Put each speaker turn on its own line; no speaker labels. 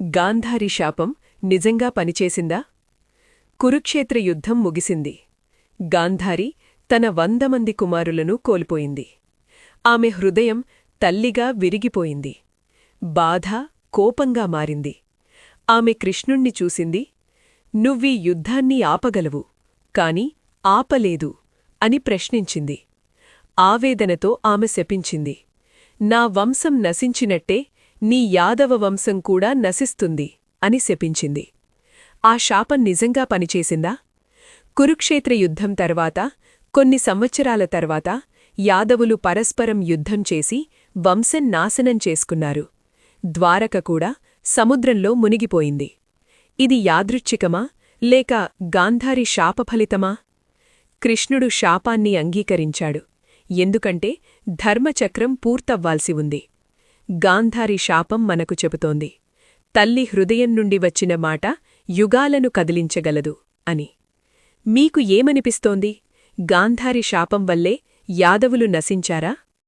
గాంధారి శాపం నిజంగా పనిచేసిందా? కురుక్షేత్ర యుద్ధం ముగిసింది. గాంధారి తన 100 మంది కుమారులను కోల్పోయింది. ఆమె హృదయం తల్లిగా విరిగిపోయింది. బాధ, కోపంగా మారింది. ఆమె కృష్ణుణ్ణి చూసింది. నువ్వీ యుద్ధాన్ని ఆపగలవు, కాని ఆపలేదు అని ప్రశ్నించింది. ఆవేదనతో ఆమె శపించింది. నా వంశం నశించినట్టే నీ యాదవ వంశం కూడా నశిస్తుంది అని శపించింది. ఆ శాపం నిజంగా పనిచేసిందా? కురుక్షేత్ర యుద్ధం తర్వాత కొన్ని సంవత్సరాల తర్వాత యాదవులు పరస్పరం యుద్ధం చేసి వంశం నాశనం చేసుకున్నారు. ద్వారక కూడా సముద్రంలో మునిగిపోయింది. ఇది యాదృచ్ఛికమా లేక గాంధారి శాపఫలితమా? కృష్ణుడు శాపాన్ని అంగీకరించాడు. ఎందుకంటే ధర్మచక్రం పూర్తవ్వాల్సి ఉంది. గాంధారి శాపం మనకు చెబుతోంది, తల్లి హృదయం నుండి వచ్చిన మాట యుగాలను కదిలించగలదు అని. మీకు ఏమనిపిస్తోంది? గాంధారి శాపం వల్లే యాదవులు నశించారా?